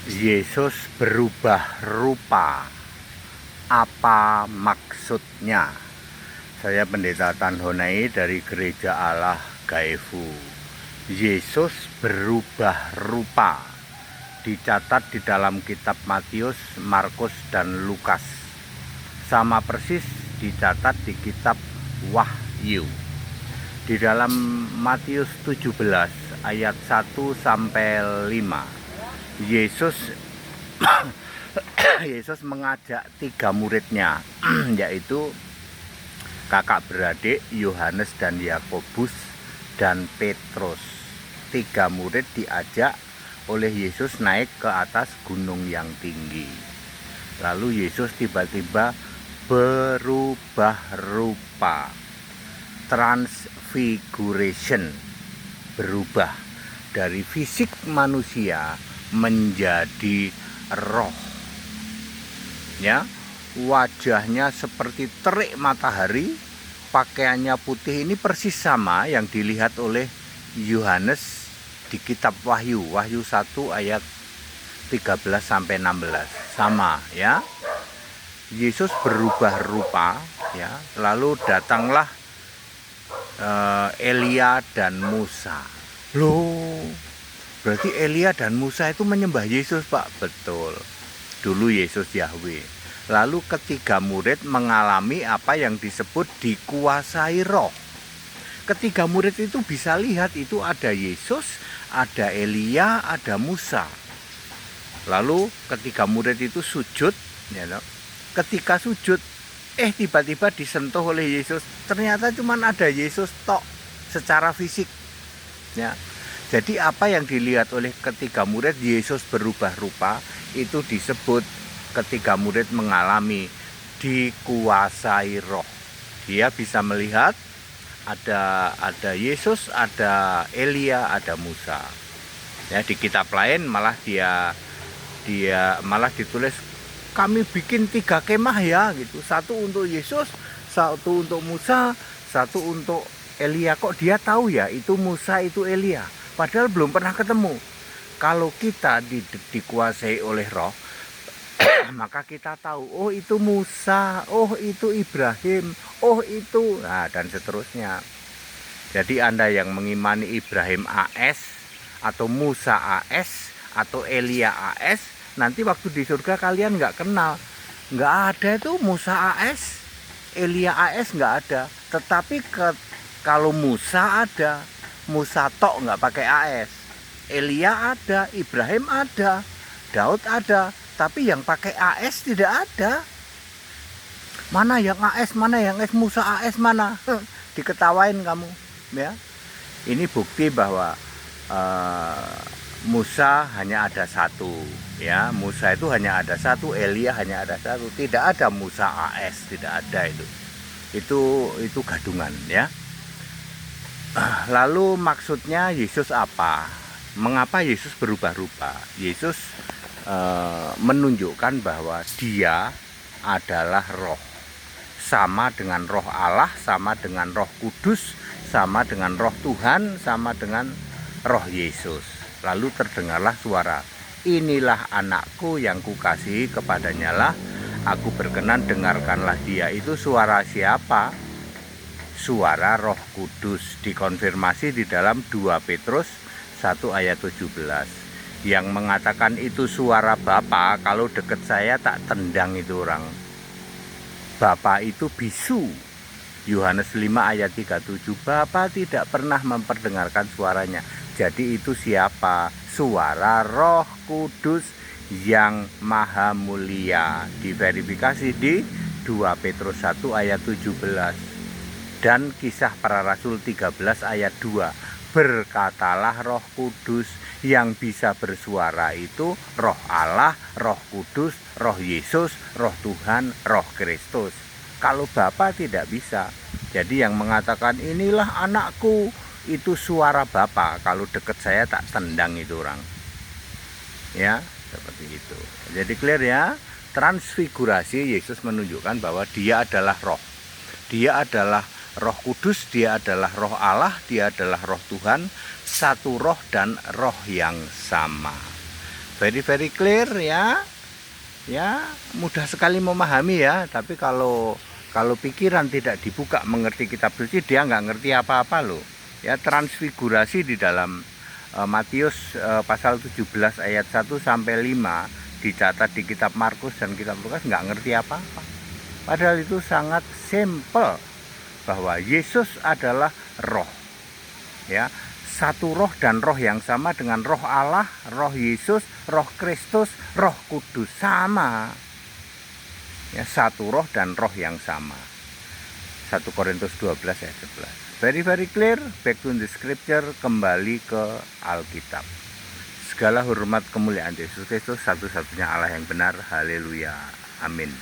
Yesus berubah rupa. Apa maksudnya? Saya Pendeta Tan Honai dari Gereja Allah Gaefu. Yesus berubah rupa. Dicatat di dalam kitab Matius, Markus, dan Lukas. Sama persis dicatat di kitab Wahyu. Di dalam Matius 17 ayat 1 sampai 5, Yesus mengajak 3 muridnya, yaitu kakak beradik Yohanes dan Yakobus dan Petrus. 3 murid diajak oleh Yesus naik ke atas gunung yang tinggi. Lalu Yesus tiba-tiba berubah rupa, transfiguration, berubah dari fisik manusia menjadi roh. Ya, wajahnya seperti terik matahari, pakaiannya putih. Ini persis sama yang dilihat oleh Yohanes di kitab Wahyu, Wahyu 1 ayat 13 sampai 16. Sama ya. Yesus berubah rupa ya. Lalu datanglah Elia dan Musa. Loh, berarti Elia dan Musa itu menyembah Yesus, Pak? Betul. Dulu Yesus Yahweh. Lalu ketiga murid mengalami apa yang disebut dikuasai roh. Ketiga murid itu bisa lihat itu ada Yesus, ada Elia, ada Musa. Lalu ketiga murid itu sujud, ya, ketika sujud, tiba-tiba disentuh oleh Yesus. Ternyata cuma ada Yesus tok secara fisik. Ya. Jadi apa yang dilihat oleh ketiga murid, Yesus berubah rupa, itu disebut ketiga murid mengalami dikuasai roh. Dia bisa melihat ada Yesus, ada Elia, ada Musa. Ya, di kitab lain malah dia malah ditulis kami bikin 3 kemah ya gitu. 1 untuk Yesus, 1 untuk Musa, 1 untuk Elia. Kok dia tahu ya itu Musa, itu Elia? Padahal belum pernah ketemu. Kalau kita dikuasai oleh roh, maka kita tahu, oh itu Musa, oh itu Ibrahim, oh itu, nah dan seterusnya. Jadi Anda yang mengimani Ibrahim AS, atau Musa AS, atau Elia AS, nanti waktu di surga kalian nggak kenal. Nggak ada itu Musa AS, Elia AS nggak ada. Tetapi kalau Musa ada, Musa tok nggak pakai AS, Elia ada, Ibrahim ada, Daud ada, tapi yang pakai AS tidak ada. Mana yang AS, mana yang AS, Musa AS mana? Diketawain kamu, ya. Ini bukti bahwa Musa hanya ada 1, ya. Musa itu hanya ada 1, Elia hanya ada 1. Tidak ada Musa AS, tidak ada itu. Itu gadungan, ya. Lalu maksudnya Yesus apa? Mengapa Yesus berubah rupa? Yesus menunjukkan bahwa dia adalah roh, sama dengan roh Allah, sama dengan roh kudus, sama dengan roh Tuhan, sama dengan roh Yesus. Lalu terdengarlah suara, inilah anakku yang kukasihi, kepadanya lah aku berkenan, dengarkanlah dia. Itu suara siapa? Suara Roh Kudus. Dikonfirmasi di dalam 2 Petrus 1 ayat 17. Yang mengatakan itu suara Bapa, kalau deket saya tak tendang itu orang. Bapa itu bisu. Yohanes 5 ayat 37. Bapa tidak pernah memperdengarkan suaranya. Jadi itu siapa? Suara Roh Kudus yang maha mulia. Diverifikasi di 2 Petrus 1 ayat 17. Dan Kisah Para Rasul 13 ayat 2. Berkatalah Roh Kudus, yang bisa bersuara itu Roh Allah, Roh Kudus, Roh Yesus, Roh Tuhan, Roh Kristus. Kalau Bapa tidak bisa. Jadi yang mengatakan inilah anakku, itu suara Bapa. Kalau deket saya tak tendang itu orang. Ya, seperti itu. Jadi clear ya. Transfigurasi, Yesus menunjukkan bahwa dia adalah roh. Dia adalah Roh Kudus, dia adalah roh Allah, dia adalah roh Tuhan, satu roh dan roh yang sama. Very clear ya. Ya, mudah sekali memahami ya, tapi kalau pikiran tidak dibuka mengerti kitab suci, dia nggak ngerti apa-apa loh. Ya, transfigurasi di dalam Matius pasal 17 ayat 1 sampai 5 dicatat di kitab Markus dan kitab Lukas, nggak ngerti apa-apa. Padahal itu sangat simple bahwa Yesus adalah roh. Ya, satu roh dan roh yang sama dengan roh Allah, roh Yesus, roh Kristus, roh Kudus, sama. Ya, satu roh dan roh yang sama. 1 Korintus 12 ayat 11. Very clear, back to the scripture, kembali ke Alkitab. Segala hormat kemuliaan Yesus Kristus, satu-satunya Allah yang benar. Haleluya. Amin.